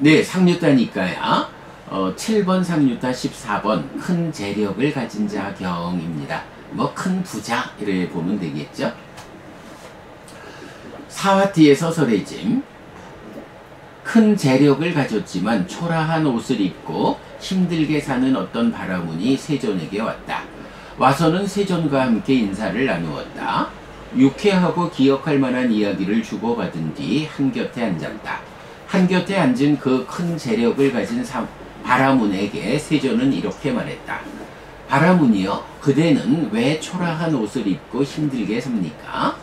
네, 상류따니까야. 7번 상류따 14번 큰 재력을 가진 자 경입니다. 뭐 큰 부자 이래 보면 되겠죠. 사화티에서 설해짐. 큰 재력을 가졌지만 초라한 옷을 입고 힘들게 사는 어떤 바라문이 세존에게 왔다. 와서는 세존과 함께 인사를 나누었다. 유쾌하고 기억할 만한 이야기를 주고받은 뒤 한곁에 앉았다. 한곁에 앉은 그 큰 재력을 가진 바라문에게 세존은 이렇게 말했다. 바라문이여, 그대는 왜 초라한 옷을 입고 힘들게 삽니까?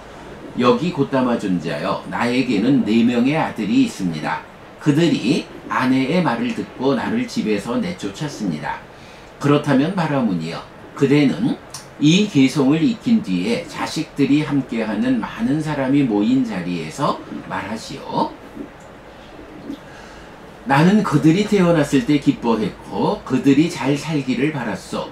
여기 고타마 존자여, 나에게는 4명의 아들이 있습니다. 그들이 아내의 말을 듣고 나를 집에서 내쫓았습니다. 그렇다면 바라문이여, 그대는 이 계송을 익힌 뒤에 자식들이 함께하는 많은 사람이 모인 자리에서 말하시오. 나는 그들이 태어났을 때 기뻐했고 그들이 잘 살기를 바랐소.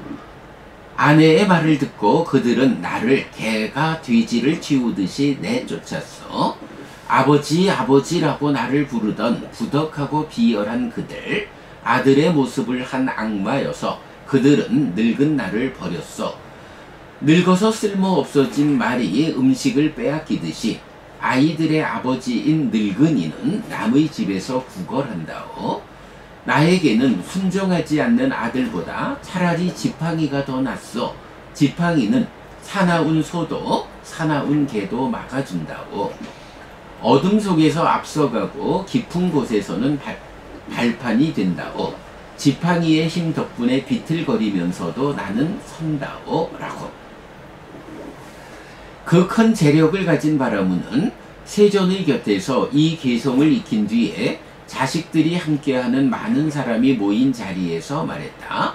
아내의 말을 듣고 그들은 나를 개가 돼지를 치우듯이 내쫓았어. 아버지 아버지라고 나를 부르던 부덕하고 비열한 그들, 아들의 모습을 한 악마여서 그들은 늙은 나를 버렸어. 늙어서 쓸모없어진 말이 음식을 빼앗기듯이 아이들의 아버지인 늙은이는 남의 집에서 구걸한다오. 나에게는 순종하지 않는 아들보다 차라리 지팡이가 더 낫소. 지팡이는 사나운 소도 사나운 개도 막아준다오. 어둠 속에서 앞서가고 깊은 곳에서는 발판이 된다오. 지팡이의 힘 덕분에 비틀거리면서도 나는 선다오. 라고. 그 큰 재력을 가진 바라문은 세존의 곁에서 이 계송을 익힌 뒤에 자식들이 함께하는 많은 사람이 모인 자리에서 말했다.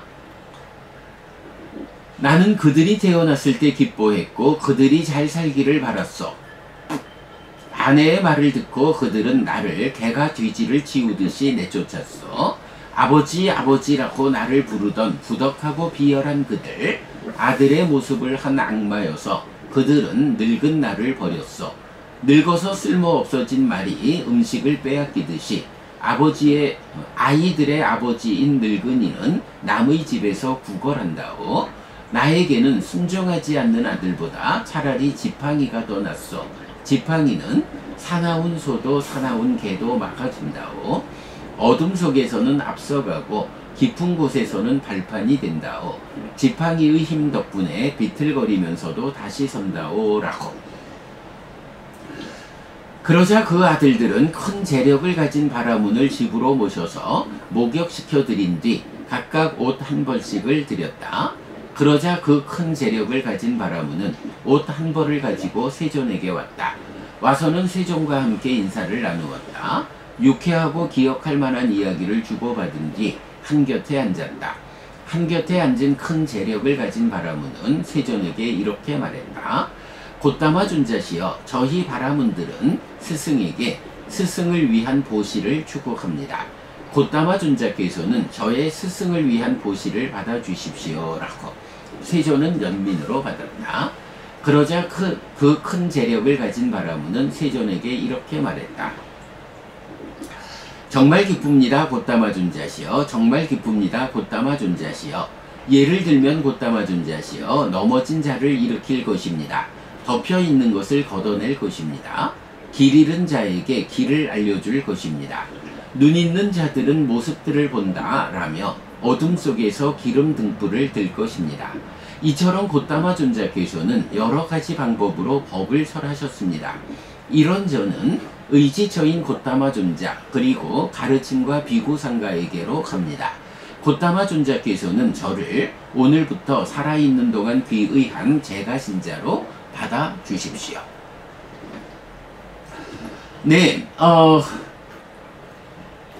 나는 그들이 태어났을 때 기뻐했고 그들이 잘 살기를 바랐어. 아내의 말을 듣고 그들은 나를 개가 돼지를 치우듯이 내쫓았어. 아버지 아버지라고 나를 부르던 부덕하고 비열한 그들, 아들의 모습을 한 악마여서 그들은 늙은 나를 버렸어. 늙어서 쓸모없어진 말이 음식을 빼앗기듯이 아이들의 아버지인 늙은이는 남의 집에서 구걸한다오. 나에게는 순종하지 않는 아들보다 차라리 지팡이가 더 낫소. 지팡이는 사나운 소도 사나운 개도 막아준다오. 어둠 속에서는 앞서가고 깊은 곳에서는 발판이 된다오. 지팡이의 힘 덕분에 비틀거리면서도 다시 선다오. 라고. 그러자 그 아들들은 큰 재력을 가진 바라문을 집으로 모셔서 목욕시켜 드린 뒤 각각 옷 한 벌씩을 드렸다. 그러자 그 큰 재력을 가진 바라문은 옷 한 벌을 가지고 세존에게 왔다. 와서는 세존과 함께 인사를 나누었다. 유쾌하고 기억할 만한 이야기를 주고받은 뒤 한곁에 앉았다. 한곁에 앉은 큰 재력을 가진 바라문은 세존에게 이렇게 말했다. 고타마 존자시여, 저희 바라문들은 스승에게 스승을 위한 보시를 추구합니다. 고타마 존자께서는 저의 스승을 위한 보시를 받아주십시오. 라고 세존은 연민으로 받았다. 그러자 그 큰 재력을 가진 바라문은 세존에게 이렇게 말했다. 정말 기쁩니다, 고타마 존자시여. 정말 기쁩니다, 고타마 존자시여. 예를 들면 고타마 존자시여, 넘어진 자를 일으킬 것입니다. 덮여있는 것을 걷어낼 것입니다. 길 잃은 자에게 길을 알려줄 것입니다. 눈 있는 자들은 모습들을 본다 라며 어둠 속에서 기름 등불을 들 것입니다. 이처럼 고타마 존자께서는 여러 가지 방법으로 법을 설하셨습니다. 이런 저는 의지처인 고타마 존자 그리고 가르침과 비구상가에게로 갑니다. 고타마 존자께서는 저를 오늘부터 살아있는 동안 귀의한 제가 신자로 받아주십시오. 네,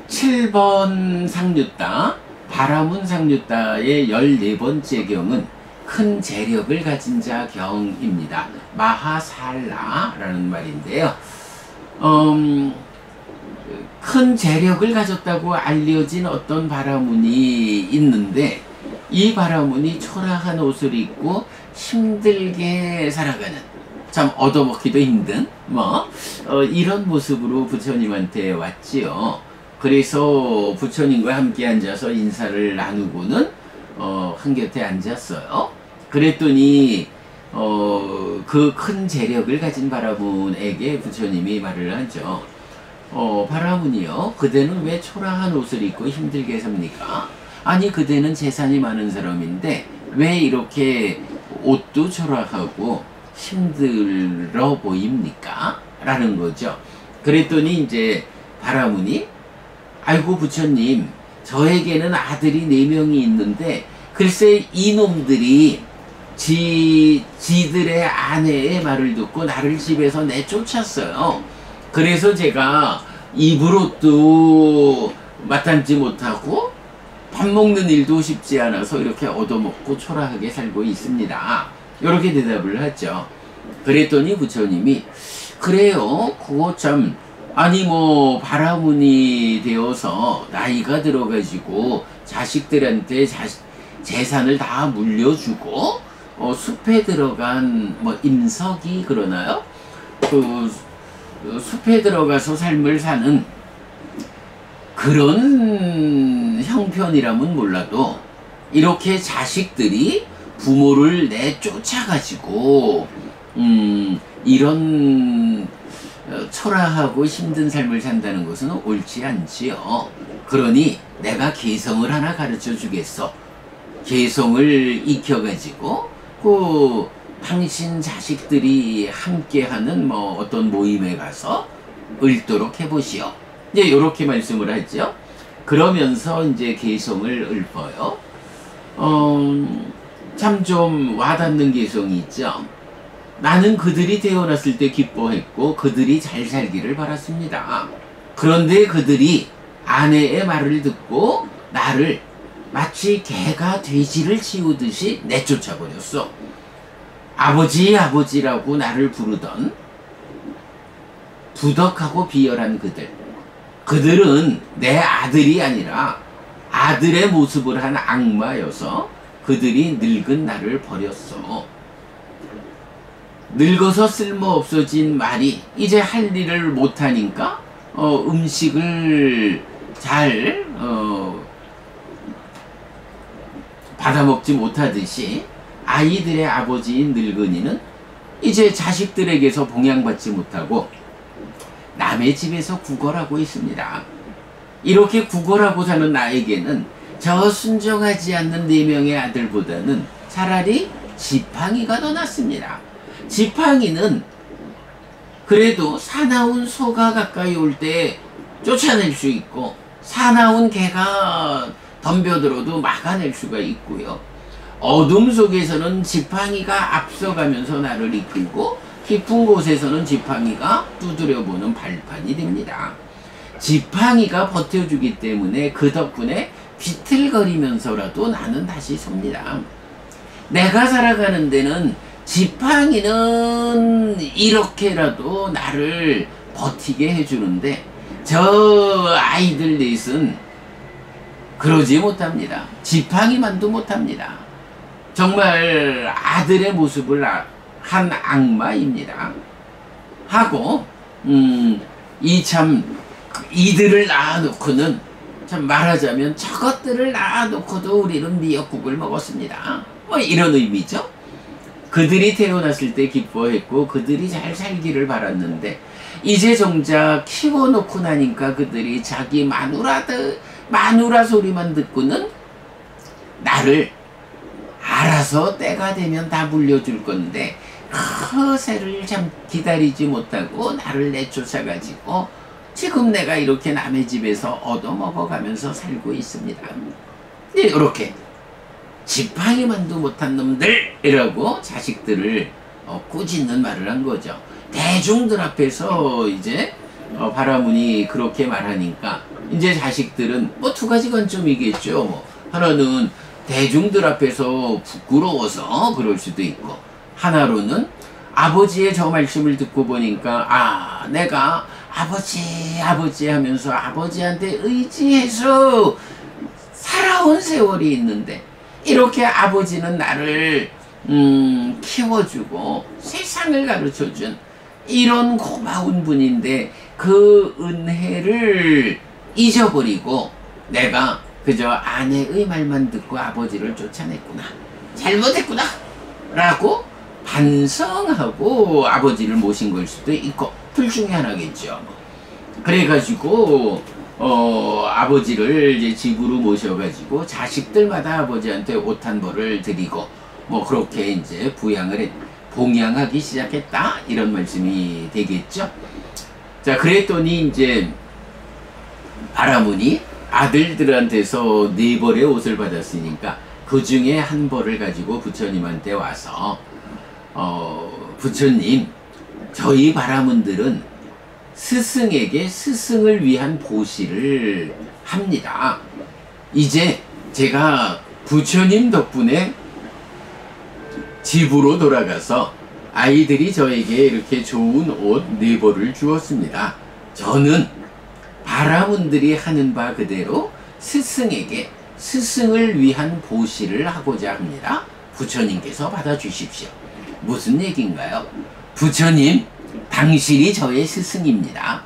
7번 상류따, 바라문 상류따의 14번째 경은 큰 재력을 가진 자 경입니다. 마하살라라는 말인데요. 큰 재력을 가졌다고 알려진 어떤 바라문이 있는데 이 바라문이 초라한 옷을 입고 힘들게 살아가는, 참 얻어먹기도 힘든 이런 모습으로 부처님한테 왔지요. 그래서 부처님과 함께 앉아서 인사를 나누고는 한곁에 앉았어요. 그랬더니 그 큰 재력을 가진 바라문에게 부처님이 말을 하죠. 바라문이요, 그대는 왜 초라한 옷을 입고 힘들게 삽니까? 아니, 그대는 재산이 많은 사람인데 왜 이렇게 옷도 초라하고 힘들어 보입니까? 라는 거죠. 그랬더니 이제 바라문이, 아이고 부처님, 저에게는 아들이 4명이 있는데 글쎄 이놈들이 지들의 아내의 말을 듣고 나를 집에서 내쫓았어요. 그래서 제가 입을 옷도 마땅지 못하고 밥 먹는 일도 쉽지 않아서 이렇게 얻어먹고 초라하게 살고 있습니다. 이렇게 대답을 하죠. 그랬더니 부처님이, 그래요, 그거 참, 아니 뭐 바라문이 되어서 나이가 들어가지고 자식들한테 재산을 다 물려주고 숲에 들어간 뭐 임석이 그러나요? 그 숲에 들어가서 삶을 사는 그런 형편이라면 몰라도 이렇게 자식들이 부모를 내쫓아가지고 이런 초라하고 힘든 삶을 산다는 것은 옳지 않지요. 그러니 내가 개성을 하나 가르쳐 주겠어. 개성을 익혀가지고 그 당신 자식들이 함께하는 뭐 어떤 모임에 가서 읊도록 해보시오. 이제 이렇게 말씀을 하죠. 그러면서 이제 개성을 읊어요. 참 좀 와닿는 개성이 있죠. 나는 그들이 태어났을 때 기뻐했고 그들이 잘 살기를 바랐습니다. 그런데 그들이 아내의 말을 듣고 나를 마치 개가 돼지를 치우듯이 내쫓아버렸어. 아버지 아버지라고 나를 부르던 부덕하고 비열한 그들은 내 아들이 아니라 아들의 모습을 한 악마여서 그들이 늙은 나를 버렸어. 늙어서 쓸모없어진 말이 이제 할 일을 못하니까 음식을 잘 받아먹지 못하듯이 아이들의 아버지인 늙은이는 이제 자식들에게서 봉양받지 못하고 남의 집에서 구걸하고 있습니다. 이렇게 구걸하고 사는 나에게는 저 순종하지 않는 4명의 아들보다는 차라리 지팡이가 더 낫습니다. 지팡이는 그래도 사나운 소가 가까이 올 때 쫓아낼 수 있고 사나운 개가 덤벼들어도 막아낼 수가 있고요. 어둠 속에서는 지팡이가 앞서가면서 나를 이끌고 깊은 곳에서는 지팡이가 두드려보는 발판이 됩니다. 지팡이가 버텨주기 때문에 그 덕분에 비틀거리면서라도 나는 다시 섭니다. 내가 살아가는 데는 지팡이는 이렇게라도 나를 버티게 해주는데 저 아이들 넷은 그러지 못합니다. 지팡이만도 못합니다. 정말 아들의 모습을 한 악마입니다. 하고 이들을 낳아놓고는 참 말하자면 저것들을 낳아놓고도 우리는 미역국을 먹었습니다. 뭐 이런 의미죠. 그들이 태어났을 때 기뻐했고 그들이 잘 살기를 바랐는데 이제 정작 키워놓고 나니까 그들이 자기 마누라 소리만 듣고는 나를 알아서 때가 되면 다 물려줄 건데 허세를 참 기다리지 못하고 나를 내쫓아가지고 지금 내가 이렇게 남의 집에서 얻어먹어가면서 살고 있습니다. 이렇게 지팡이만도 못한 놈들이라고 자식들을 꾸짖는 말을 한 거죠. 대중들 앞에서 이제 바라문이 그렇게 말하니까 이제 자식들은 뭐 2가지 관점이겠죠. 뭐 하나는 대중들 앞에서 부끄러워서 그럴 수도 있고 하나로는 아버지의 저 말씀을 듣고 보니까 내가 아버지 하면서 아버지한테 의지해서 살아온 세월이 있는데 이렇게 아버지는 나를 키워주고 세상을 가르쳐준 이런 고마운 분인데 그 은혜를 잊어버리고 내가 그저 아내의 말만 듣고 아버지를 쫓아냈구나, 잘못했구나 라고 반성하고 아버지를 모신 걸 수도 있고, 둘 중에 하나겠죠. 그래가지고 아버지를 이제 집으로 모셔가지고 자식들마다 아버지한테 옷 한 벌을 드리고 뭐 그렇게 이제 봉양하기 시작했다, 이런 말씀이 되겠죠. 자, 그랬더니 이제 바라문이 아들들한테서 4벌의 옷을 받았으니까 그 중에 한 벌을 가지고 부처님한테 와서 부처님, 저희 바라문들은 스승에게 스승을 위한 보시를 합니다. 이제 제가 부처님 덕분에 집으로 돌아가서 아이들이 저에게 이렇게 좋은 옷 4벌을 주었습니다. 저는 바라문들이 하는 바 그대로 스승에게 스승을 위한 보시를 하고자 합니다. 부처님께서 받아주십시오. 무슨 얘기인가요? 부처님, 당신이 저의 스승입니다.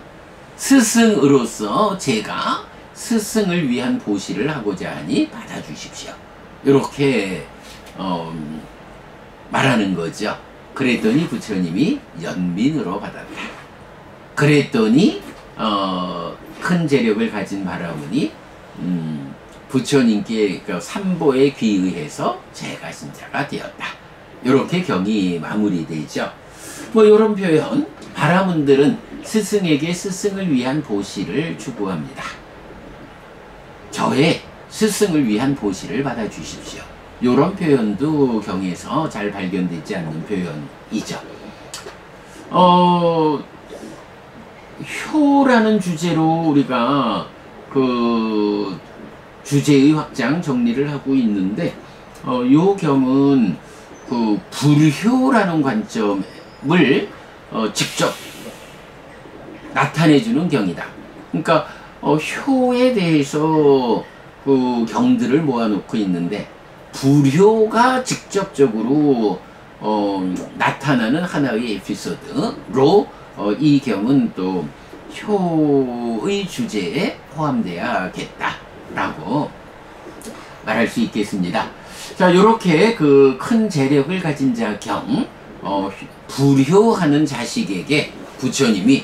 스승으로서 제가 스승을 위한 보시를 하고자 하니 받아주십시오. 이렇게 말하는 거죠. 그랬더니 부처님이 연민으로 받았다. 그랬더니 큰 재력을 가진 바라문이 부처님께 그 삼보에 귀의해서 제가신자가 되었다. 이렇게 경이 마무리되죠. 뭐 이런 표현, 바라문들은 스승에게 스승을 위한 보시를 추구합니다. 저의 스승을 위한 보시를 받아주십시오. 이런 표현도 경에서 잘 발견되지 않는 표현이죠. 효라는 주제로 우리가 그 주제의 확장 정리를 하고 있는데, 요 경은 그 불효라는 관점을 직접 나타내주는 경이다. 그러니까 효에 대해서 그 경들을 모아놓고 있는데, 불효가 직접적으로 나타나는 하나의 에피소드로 이 경은 또 효의 주제에 포함되어야겠다라고 말할 수 있겠습니다. 자, 요렇게 그 큰 재력을 가진 자 경, 불효하는 자식에게 부처님이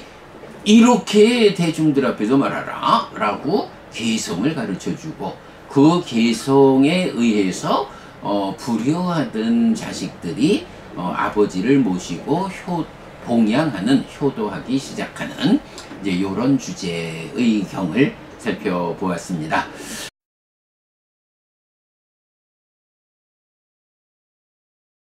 이렇게 대중들 앞에서 말하라 라고 개성을 가르쳐주고, 그 개성에 의해서 불효하던 자식들이 아버지를 모시고 봉양하는, 효도하기 시작하는 이제 이런 주제의 경을 살펴보았습니다.